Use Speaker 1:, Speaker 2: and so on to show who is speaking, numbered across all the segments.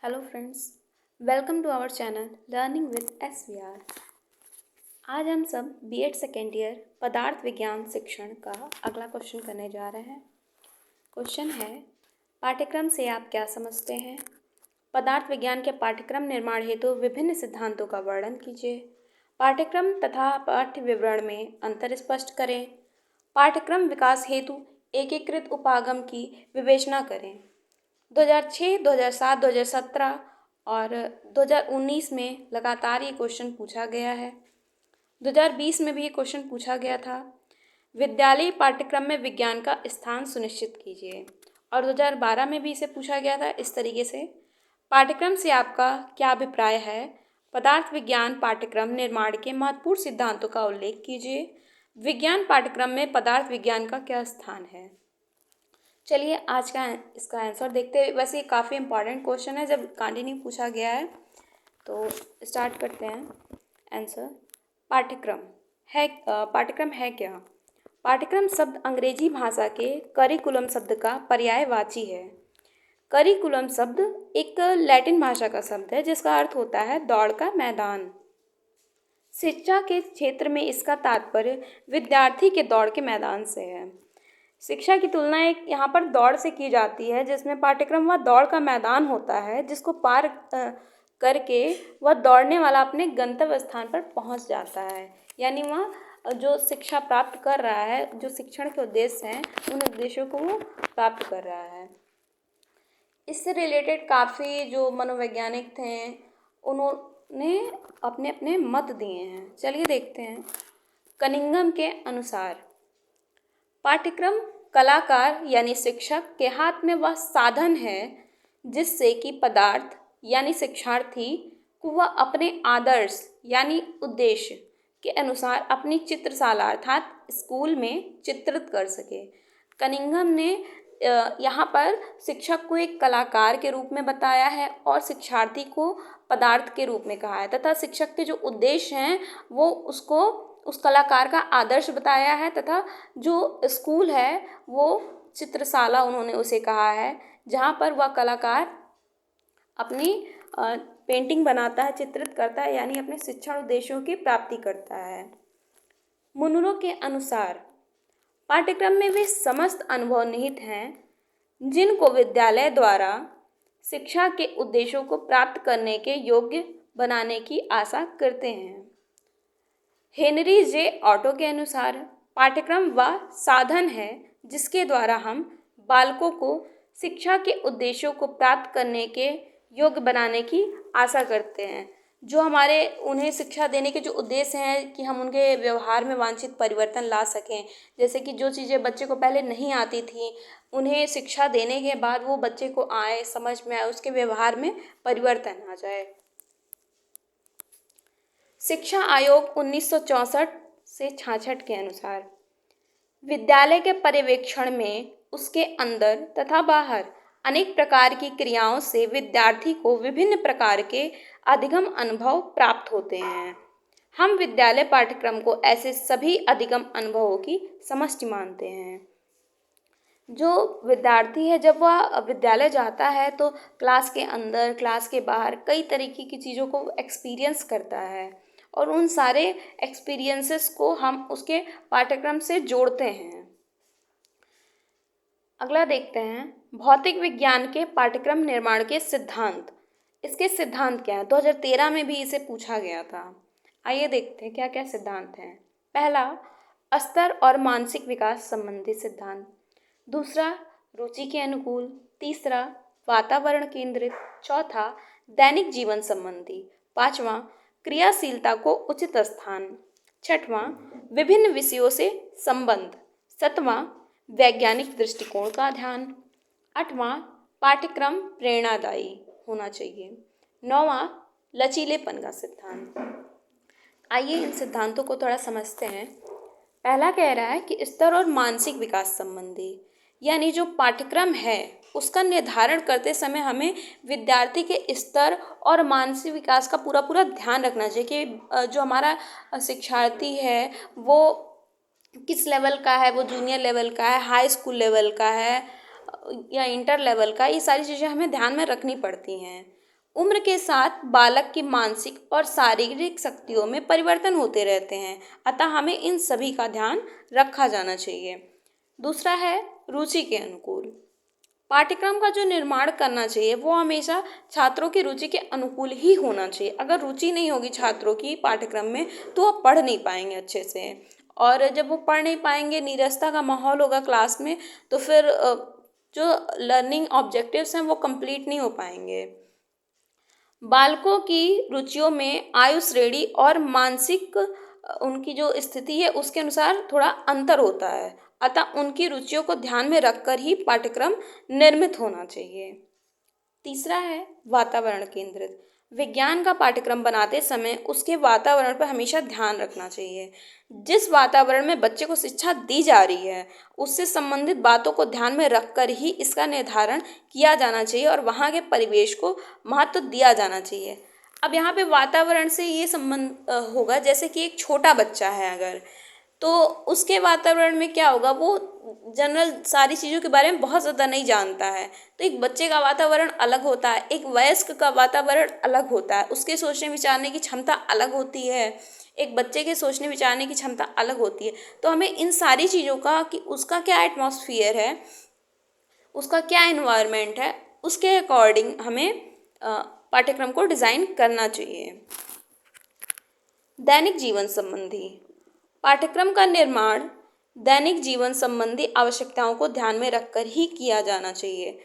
Speaker 1: Hello friends, welcome to our channel learning with SVR। आज हम सब बीएड सेकेंड ईयर पदार्थ विज्ञान शिक्षण का अगला क्वेश्चन करने जा रहे हैं। क्वेश्चन है, पाठ्यक्रम से आप क्या समझते हैं? पदार्थ विज्ञान के पाठ्यक्रम निर्माण हेतु विभिन्न सिद्धांतों का वर्णन कीजिए। पाठ्यक्रम तथा पाठ्य विवरण में अंतर स्पष्ट करें। पाठ्यक्रम विकास हेतु एकीकृत उपागम की विवेचना करें। 2006, 2007, 2017 और 2019 में लगातार ये क्वेश्चन पूछा गया है। 2020 में भी ये क्वेश्चन पूछा गया था। विद्यालय पाठ्यक्रम में विज्ञान का स्थान सुनिश्चित कीजिए, और 2012 में भी इसे पूछा गया था इस तरीके से। पाठ्यक्रम से आपका क्या अभिप्राय है? पदार्थ विज्ञान पाठ्यक्रम निर्माण के महत्वपूर्ण सिद्धांतों का उल्लेख कीजिए। विज्ञान पाठ्यक्रम में पदार्थ विज्ञान का क्या स्थान है? चलिए आज का इसका आंसर देखते हैं। वैसे ये काफ़ी इंपॉर्टेंट क्वेश्चन है, जब कंटिन्यू पूछा गया है तो स्टार्ट करते हैं आंसर। पाठ्यक्रम है क्या? पाठ्यक्रम शब्द अंग्रेजी भाषा के करिकुलम शब्द का पर्यायवाची है। करिकुलम शब्द एक लैटिन भाषा का शब्द है जिसका अर्थ होता है दौड़ का मैदान। शिक्षा के क्षेत्र में इसका तात्पर्य विद्यार्थी के दौड़ के मैदान से है। शिक्षा की तुलना एक यहाँ पर दौड़ से की जाती है, जिसमें पाठ्यक्रम वह दौड़ का मैदान होता है जिसको पार करके वह दौड़ने वाला अपने गंतव्य स्थान पर पहुँच जाता है। यानी वह जो शिक्षा प्राप्त कर रहा है, जो शिक्षण के उद्देश्य हैं, उन उद्देश्यों को वो प्राप्त कर रहा है। इससे रिलेटेड काफ़ी जो मनोवैज्ञानिक थे उन्होंने अपने अपने मत दिए हैं। चलिए देखते हैं। कनिंघम के अनुसार पाठ्यक्रम कलाकार यानी शिक्षक के हाथ में वह साधन है जिससे कि पदार्थ यानी शिक्षार्थी को वह अपने आदर्श यानी उद्देश्य के अनुसार अपनी चित्रशाला अर्थात स्कूल में चित्रित कर सके। कनिंघम ने यहाँ पर शिक्षक को एक कलाकार के रूप में बताया है और शिक्षार्थी को पदार्थ के रूप में कहा है, तथा शिक्षक के जो उद्देश्य हैं वो उसको उस कलाकार का आदर्श बताया है, तथा जो स्कूल है वो चित्रशाला उन्होंने उसे कहा है जहाँ पर वह कलाकार अपनी पेंटिंग बनाता है, चित्रित करता है, यानी अपने शिक्षण उद्देश्यों की प्राप्ति करता है। मुनरो के अनुसार पाठ्यक्रम में वे समस्त अनुभव निहित हैं जिनको विद्यालय द्वारा शिक्षा के उद्देश्यों को प्राप्त करने के योग्य बनाने की आशा करते हैं। हेनरी जे ऑटो के अनुसार पाठ्यक्रम वह साधन है जिसके द्वारा हम बालकों को शिक्षा के उद्देश्यों को प्राप्त करने के योग्य बनाने की आशा करते हैं। जो हमारे उन्हें शिक्षा देने के जो उद्देश्य हैं कि हम उनके व्यवहार में वांछित परिवर्तन ला सकें, जैसे कि जो चीज़ें बच्चे को पहले नहीं आती थी उन्हें शिक्षा देने के बाद वो बच्चे को आए, समझ में आए, उसके व्यवहार में परिवर्तन आ जाए। शिक्षा आयोग 1964 से 66 के अनुसार विद्यालय के पर्यवेक्षण में उसके अंदर तथा बाहर अनेक प्रकार की क्रियाओं से विद्यार्थी को विभिन्न प्रकार के अधिगम अनुभव प्राप्त होते हैं। हम विद्यालय पाठ्यक्रम को ऐसे सभी अधिगम अनुभवों की समष्टि मानते हैं। जो विद्यार्थी है जब वह विद्यालय जाता है तो क्लास के अंदर, क्लास के बाहर कई तरीके की चीज़ों को एक्सपीरियंस करता है, और उन सारे एक्सपीरियंसेस को हम उसके पाठ्यक्रम से जोड़ते हैं। अगला देखते हैं, भौतिक विज्ञान के पाठ्यक्रम निर्माण के सिद्धांत। इसके सिद्धांत क्या है? 2013 में भी इसे पूछा गया था। आइए देखते हैं क्या क्या सिद्धांत हैं। पहला, स्तर और मानसिक विकास संबंधी सिद्धांत। दूसरा, रुचि के अनुकूल। तीसरा, वातावरण केंद्रित। चौथा, दैनिक जीवन संबंधी। पांचवा, क्रियाशीलता को उचित स्थान। छठवां, विभिन्न विषयों से संबंध। सातवां, वैज्ञानिक दृष्टिकोण का ध्यान। आठवां, पाठ्यक्रम प्रेरणादायी होना चाहिए। नौवां, लचीलेपन का सिद्धांत। आइए इन सिद्धांतों को थोड़ा समझते हैं। पहला कह रहा है कि स्तर और मानसिक विकास संबंधी, यानी जो पाठ्यक्रम है उसका निर्धारण करते समय हमें विद्यार्थी के स्तर और मानसिक विकास का पूरा पूरा ध्यान रखना चाहिए कि जो हमारा शिक्षार्थी है वो किस लेवल का है, वो जूनियर लेवल का है, हाई स्कूल लेवल का है या इंटर लेवल का। ये सारी चीज़ें हमें ध्यान में रखनी पड़ती हैं। उम्र के साथ बालक की मानसिक और शारीरिक शक्तियों में परिवर्तन होते रहते हैं, अतः हमें इन सभी का ध्यान रखा जाना चाहिए। दूसरा है रुचि के अनुकूल। पाठ्यक्रम का जो निर्माण करना चाहिए वो हमेशा छात्रों की रुचि के अनुकूल ही होना चाहिए। अगर रुचि नहीं होगी छात्रों की पाठ्यक्रम में तो वो पढ़ नहीं पाएंगे अच्छे से, और जब वो पढ़ नहीं पाएंगे, नीरसता का माहौल होगा क्लास में, तो फिर जो लर्निंग ऑब्जेक्टिव्स हैं वो कंप्लीट नहीं हो पाएंगे। बालकों की रुचियों में आयु श्रेणी और मानसिक उनकी जो स्थिति है उसके अनुसार थोड़ा अंतर होता है, अतः उनकी रुचियों को ध्यान में रखकर ही पाठ्यक्रम निर्मित होना चाहिए। तीसरा है वातावरण केंद्रित। विज्ञान का पाठ्यक्रम बनाते समय उसके वातावरण पर हमेशा ध्यान रखना चाहिए। जिस वातावरण में बच्चे को शिक्षा दी जा रही है उससे संबंधित बातों को ध्यान में रखकर ही इसका निर्धारण किया जाना चाहिए और वहाँ के परिवेश को महत्व दिया जाना चाहिए। अब यहाँ पे वातावरण से ये संबंध होगा, जैसे कि एक छोटा बच्चा है अगर, तो उसके वातावरण में क्या होगा, वो जनरल सारी चीज़ों के बारे में बहुत ज़्यादा नहीं जानता है। तो एक बच्चे का वातावरण अलग होता है, एक वयस्क का वातावरण अलग होता है, उसके सोचने विचारने की क्षमता अलग होती है, एक बच्चे के सोचने विचारने की क्षमता अलग होती है। तो हमें इन सारी चीज़ों का, कि उसका क्या एटमॉस्फेयर है, उसका क्या एनवायरनमेंट है, उसके अकॉर्डिंग हमें पाठ्यक्रम को डिज़ाइन करना चाहिए। दैनिक जीवन संबंधी। पाठ्यक्रम का निर्माण दैनिक जीवन संबंधी आवश्यकताओं को ध्यान में रखकर ही किया जाना चाहिए।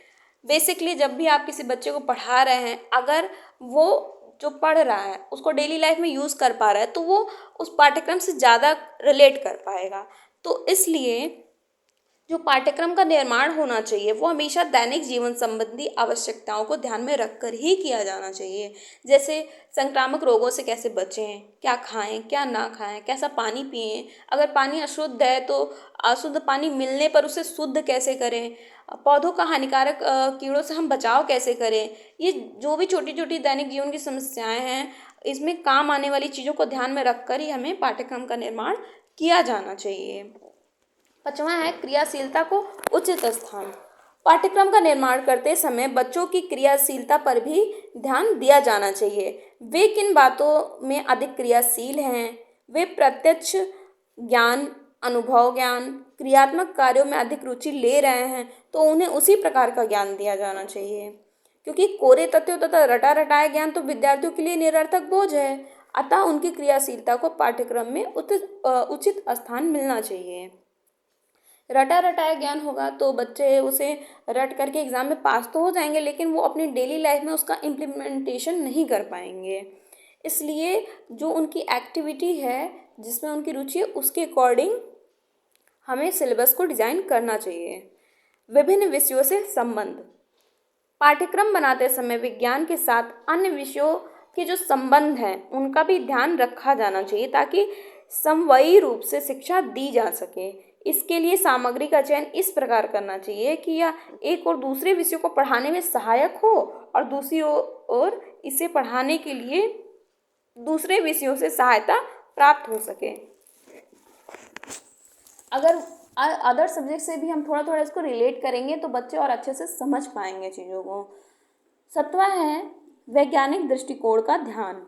Speaker 1: बेसिकली जब भी आप किसी बच्चे को पढ़ा रहे हैं, अगर वो जो पढ़ रहा है उसको डेली लाइफ में यूज़ कर पा रहा है तो वो उस पाठ्यक्रम से ज़्यादा रिलेट कर पाएगा। तो इसलिए जो पाठ्यक्रम का निर्माण होना चाहिए वो हमेशा दैनिक जीवन संबंधी आवश्यकताओं को ध्यान में रखकर ही किया जाना चाहिए। जैसे संक्रामक रोगों से कैसे बचें, क्या खाएं क्या ना खाएं, कैसा पानी पिएं, अगर पानी अशुद्ध है तो अशुद्ध पानी मिलने पर उसे शुद्ध कैसे करें, पौधों का हानिकारक कीड़ों से हम बचाव कैसे करें। ये जो भी छोटी छोटी दैनिक जीवन की समस्याएं हैं, इसमें काम आने वाली चीज़ों को ध्यान में रखकर ही हमें पाठ्यक्रम का निर्माण किया जाना चाहिए। पांचवा है क्रियाशीलता को उचित स्थान। पाठ्यक्रम का निर्माण करते समय बच्चों की क्रियाशीलता पर भी ध्यान दिया जाना चाहिए। वे किन बातों में अधिक क्रियाशील हैं, वे प्रत्यक्ष ज्ञान, अनुभव ज्ञान, क्रियात्मक कार्यों में अधिक रुचि ले रहे हैं तो उन्हें उसी प्रकार का ज्ञान दिया जाना चाहिए। क्योंकि कोरे तथ्यों तथा रटा रटाया ज्ञान तो विद्यार्थियों के लिए निरर्थक बोझ है, अतः उनकी क्रियाशीलता को पाठ्यक्रम में उचित स्थान मिलना चाहिए। रटा रटाया ज्ञान होगा तो बच्चे उसे रट करके एग्ज़ाम में पास तो हो जाएंगे, लेकिन वो अपनी डेली लाइफ में उसका इम्प्लीमेंटेशन नहीं कर पाएंगे। इसलिए जो उनकी एक्टिविटी है जिसमें उनकी रुचि है उसके अकॉर्डिंग हमें सिलेबस को डिज़ाइन करना चाहिए। विभिन्न विषयों से संबंध। पाठ्यक्रम बनाते समय विज्ञान के साथ अन्य विषयों के जो संबंध हैं उनका भी ध्यान रखा जाना चाहिए ताकि समन्वयी रूप से शिक्षा दी जा सके। इसके लिए सामग्री का चयन इस प्रकार करना चाहिए कि यह एक और दूसरे विषयों को पढ़ाने में सहायक हो और दूसरी ओर इसे पढ़ाने के लिए दूसरे विषयों से सहायता प्राप्त हो सके। अगर अदर सब्जेक्ट से भी हम थोड़ा थोड़ा इसको रिलेट करेंगे तो बच्चे और अच्छे से समझ पाएंगे चीज़ों को। सातवां है वैज्ञानिक दृष्टिकोण का ध्यान।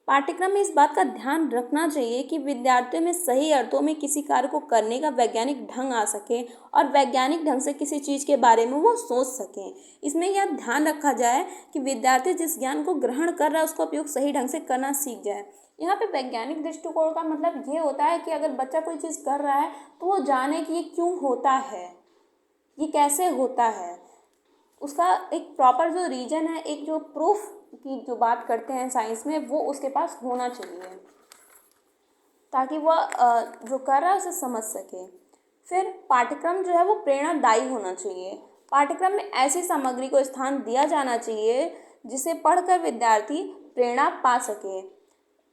Speaker 1: पाठ्यक्रम में इस बात का ध्यान रखना चाहिए कि विद्यार्थियों में सही अर्थों में किसी कार्य को करने का वैज्ञानिक ढंग आ सके और वैज्ञानिक ढंग से किसी चीज़ के बारे में वो सोच सकें। इसमें यह ध्यान रखा जाए कि विद्यार्थी जिस ज्ञान को ग्रहण कर रहा है उसका उपयोग सही ढंग से करना सीख जाए। यहाँ पे वैज्ञानिक दृष्टिकोण का मतलब ये होता है कि अगर बच्चा कोई चीज़ कर रहा है तो वो जाने कि ये क्यों होता है, ये कैसे होता है, उसका एक प्रॉपर जो रीजन है, एक जो प्रूफ की जो बात करते हैं साइंस में, वो उसके पास होना चाहिए ताकि वह जो कर रहा है उसे समझ सके। फिर पाठ्यक्रम जो है वो प्रेरणादायी होना चाहिए। पाठ्यक्रम में ऐसी सामग्री को स्थान दिया जाना चाहिए जिसे पढ़कर विद्यार्थी प्रेरणा पा सके।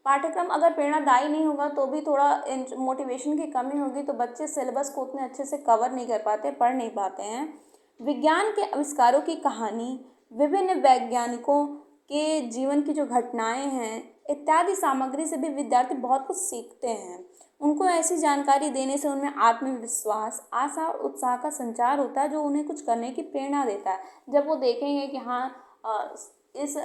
Speaker 1: पाठ्यक्रम अगर प्रेरणादायी नहीं होगा तो भी थोड़ा मोटिवेशन की कमी होगी, तो बच्चे सिलेबस को उतने अच्छे से कवर नहीं कर पाते, पढ़ नहीं पाते हैं। विज्ञान के आविष्कारों की कहानी, विभिन्न वैज्ञानिकों के जीवन की जो घटनाएं हैं इत्यादि सामग्री से भी विद्यार्थी बहुत कुछ सीखते हैं। उनको ऐसी जानकारी देने से उनमें आत्मविश्वास, आशा और उत्साह का संचार होता है जो उन्हें कुछ करने की प्रेरणा देता है। जब वो देखेंगे कि हाँ इस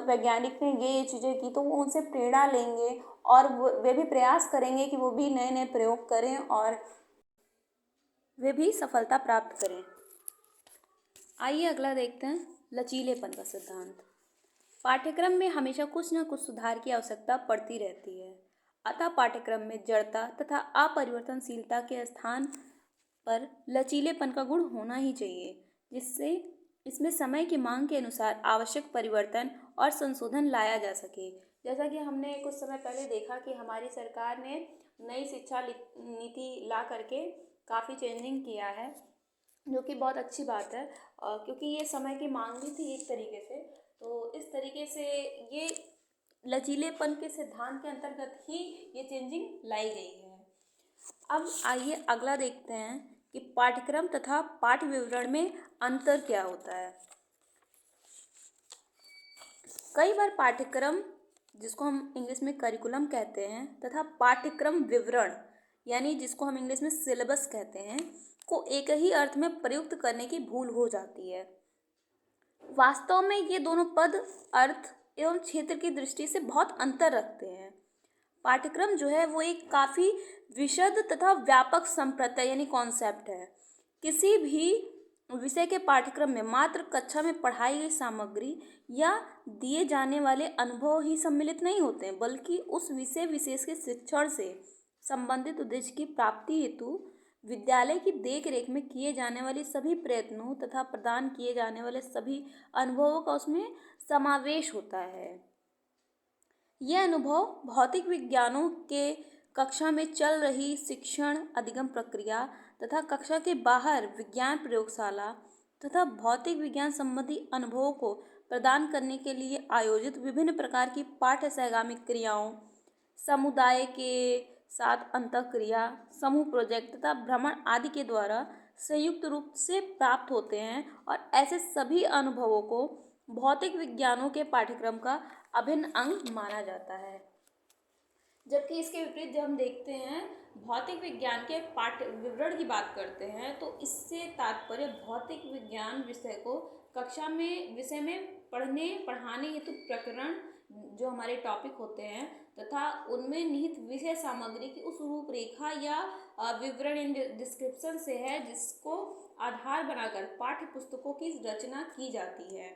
Speaker 1: वैज्ञानिक ने ये चीज़ें की तो वो उनसे प्रेरणा लेंगे और वे भी प्रयास करेंगे कि वो भी नए नए प्रयोग करें और वे भी सफलता प्राप्त करें। आइए अगला देखते हैं, लचीलेपन का सिद्धांत। पाठ्यक्रम में हमेशा कुछ न कुछ सुधार की आवश्यकता पड़ती रहती है, अतः पाठ्यक्रम में जड़ता तथा अपरिवर्तनशीलता के स्थान पर लचीलेपन का गुण होना ही चाहिए, जिससे इसमें समय की मांग के अनुसार आवश्यक परिवर्तन और संशोधन लाया जा सके। जैसा कि हमने कुछ समय पहले देखा कि हमारी सरकार ने नई शिक्षा नीति ला करके काफ़ी चेंजिंग किया है, जो कि बहुत अच्छी बात है, क्योंकि ये समय की मांग भी थी एक तरीके से। तो इस तरीके से ये लचीलेपन के सिद्धांत के अंतर्गत ही ये चेंजिंग लाई गई है। अब आइए अगला देखते हैं कि पाठ्यक्रम तथा पाठ्य विवरण में अंतर क्या होता है। कई बार पाठ्यक्रम, जिसको हम इंग्लिश में करिकुलम कहते हैं, तथा पाठ्यक्रम विवरण यानी जिसको हम इंग्लिश में सिलेबस कहते हैं, को एक ही अर्थ में प्रयुक्त करने की भूल हो जाती है। वास्तव में ये दोनों पद अर्थ एवं क्षेत्र की दृष्टि से बहुत अंतर रखते हैं। पाठ्यक्रम जो है वो एक काफ़ी विशद तथा व्यापक संप्रत्यय यानी कॉन्सेप्ट है। किसी भी विषय के पाठ्यक्रम में मात्र कक्षा में पढ़ाई गई सामग्री या दिए जाने वाले अनुभव ही सम्मिलित नहीं होते हैं, बल्कि उस विषय विशेष के शिक्षण से संबंधित उद्देश्य की प्राप्ति हेतु विद्यालय की देख रेख में किए जाने वाली सभी प्रयत्नों तथा प्रदान किए जाने वाले सभी अनुभवों का उसमें समावेश होता है। यह अनुभव भौतिक विज्ञानों के कक्षा में चल रही शिक्षण अधिगम प्रक्रिया तथा कक्षा के बाहर विज्ञान प्रयोगशाला तथा भौतिक विज्ञान संबंधी अनुभवों को प्रदान करने के लिए आयोजित विभिन्न प्रकार की पाठ्य सहगामी क्रियाओं, समुदाय के साथ अंतःक्रिया, समूह प्रोजेक्ट तथा भ्रमण आदि के द्वारा संयुक्त रूप से प्राप्त होते हैं और ऐसे सभी अनुभवों को भौतिक विज्ञानों के पाठ्यक्रम का अभिन्न अंग माना जाता है। जबकि इसके विपरीत जब हम देखते हैं भौतिक विज्ञान के पाठ्य विवरण की बात करते हैं, तो इससे तात्पर्य भौतिक विज्ञान विषय को कक्षा में विषय में पढ़ाने हेतु प्रकरण जो हमारे टॉपिक होते हैं तथा उनमें निहित विषय सामग्री की उस रूपरेखा या विवरण इन डिस्क्रिप्शन से है, जिसको आधार बनाकर पाठ्य पुस्तकों की रचना की जाती है।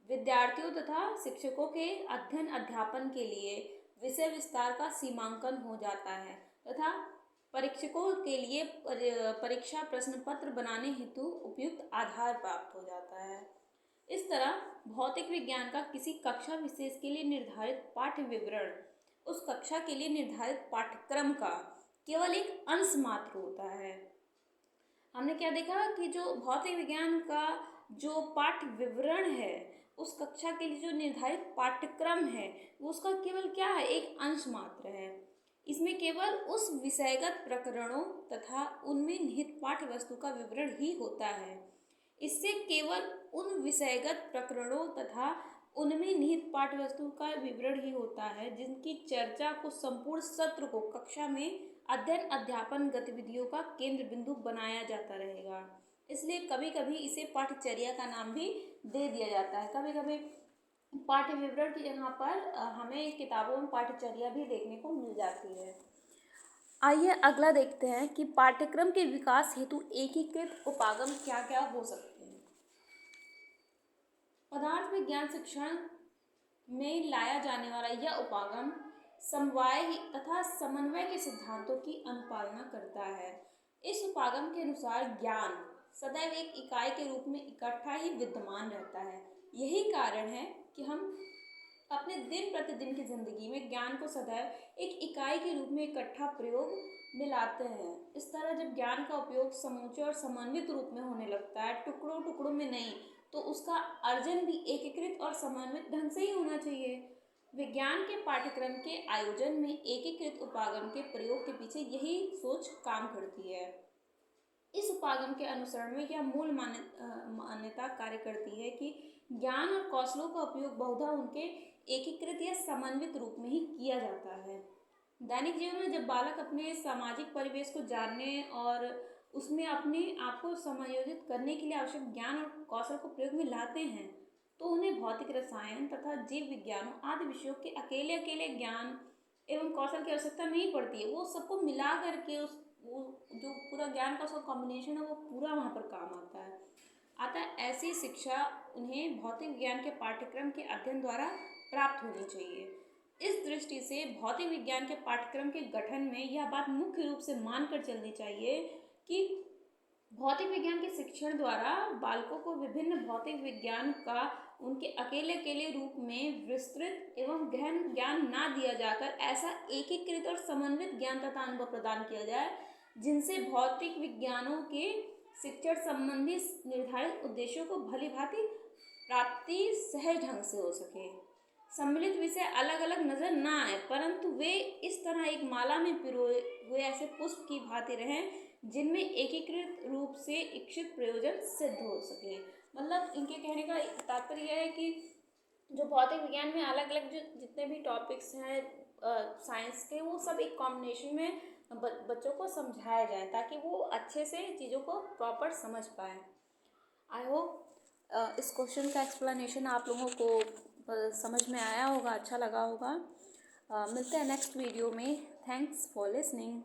Speaker 1: विद्यार्थियों तथा शिक्षकों के अध्ययन अध्यापन के लिए विषय विस्तार का सीमांकन हो जाता है तथा परीक्षकों के लिए परीक्षा प्रश्न पत्र बनाने हेतु उपयुक्त आधार प्राप्त हो जाता है। इस तरह भौतिक विज्ञान का किसी कक्षा विशेष के लिए निर्धारित पाठ्य विवरण उस कक्षा के लिए निर्धारित पाठ्यक्रम का केवल एक अंश मात्र होता है। हमने क्या देखा कि जो भौतिक विज्ञान का जो पाठ्य विवरण है उस कक्षा के लिए जो निर्धारित पाठ्यक्रम है वो उसका केवल क्या है, एक अंश मात्र है। इसमें केवल उस विषयगत प्रकरणों तथा उनमें निहित पाठ्य वस्तु का विवरण ही होता है। इससे केवल उन विषयगत प्रकरणों तथा उनमें निहित पाठ्य वस्तु का विवरण ही होता है जिनकी चर्चा को संपूर्ण सत्र को कक्षा में अध्ययन अध्यापन गतिविधियों का केंद्र बिंदु बनाया जाता रहेगा। इसलिए कभी कभी इसे पाठ्यचर्या का नाम भी दे दिया जाता है। कभी कभी पाठ्य विवरण की जगह पर हमें किताबों में पाठ्यचर्या भी देखने को मिल जाती है। आइए अगला देखते हैं कि पाठ्यक्रम के विकास हेतु एकीकृत उपागम क्या क्या हो सकते हैं। पदार्थ विज्ञान शिक्षण में लाया जाने वाला यह उपागम समवाय तथा समन्वय के सिद्धांतों की अनुपालना करता है। इस उपागम के अनुसार ज्ञान सदैव एक इकाई के रूप में इकट्ठा ही विद्यमान रहता है। यही कारण है कि हम अपने दिन प्रतिदिन की जिंदगी में ज्ञान को सदैव एक इकाई के रूप में इकट्ठा प्रयोग में लाते हैं। इस तरह जब ज्ञान का उपयोग समूचे और समन्वित रूप में होने लगता है, टुकड़ों टुकड़ों में नहीं, तो उसका अर्जन भी एकीकृत और समन्वित ढंग से ही होना चाहिए। विज्ञान के पाठ्यक्रम के आयोजन में एकीकृत उपागम के प्रयोग के पीछे यही सोच काम करती है। इस उपागम के अनुसरण में यह मूल मान्यता कार्य करती है कि ज्ञान और कौशलों का उपयोग बहुधा उनके एकीकृत या समन्वित रूप में ही किया जाता है। दैनिक जीवन में जब बालक अपने सामाजिक परिवेश को जानने और उसमें अपने आप को समायोजित करने के लिए आवश्यक ज्ञान और कौशल को प्रयोग में लाते हैं, तो उन्हें भौतिक रसायन तथा जीव विज्ञानों आदि विषयों के अकेले अकेले ज्ञान एवं कौशल की आवश्यकता नहीं पड़ती है। वो सबको मिला करके वो जो पूरा ज्ञान का उसका कॉम्बिनेशन है वो पूरा वहाँ पर काम आता है। अतः ऐसी शिक्षा उन्हें भौतिक विज्ञान के पाठ्यक्रम के अध्ययन द्वारा प्राप्त होनी चाहिए। इस दृष्टि से भौतिक विज्ञान के पाठ्यक्रम के गठन में यह बात मुख्य रूप से मानकर चलनी चाहिए कि भौतिक विज्ञान के शिक्षण द्वारा बालकों को विभिन्न भौतिक विज्ञान का उनके अकेले अकेले रूप में विस्तृत एवं गहन ज्ञान ना दिया जाकर ऐसा एकीकृत और समन्वित ज्ञान तथा अनुभव प्रदान किया जाए जिनसे भौतिक विज्ञानों के शिक्षण संबंधी निर्धारित उद्देश्यों को भली भांति प्राप्ति सहज ढंग से हो सके। सम्मिलित विषय अलग अलग नजर ना आए परंतु वे इस तरह एक माला में पिरोए हुए ऐसे पुष्प की भांति रहें जिनमें एकीकृत रूप से इच्छित प्रयोजन सिद्ध हो सके। मतलब इनके कहने का तात्पर्य यह है कि जो भौतिक विज्ञान में अलग अलग जो जितने भी टॉपिक्स हैं साइंस के वो सब एक कॉम्बिनेशन में बच्चों को समझाया जाए ताकि वो अच्छे से चीज़ों को प्रॉपर समझ पाए। आई होप इस क्वेश्चन का एक्सप्लेनेशन आप लोगों को समझ में आया होगा, अच्छा लगा होगा। मिलते हैं नेक्स्ट वीडियो में। Thanks for listening.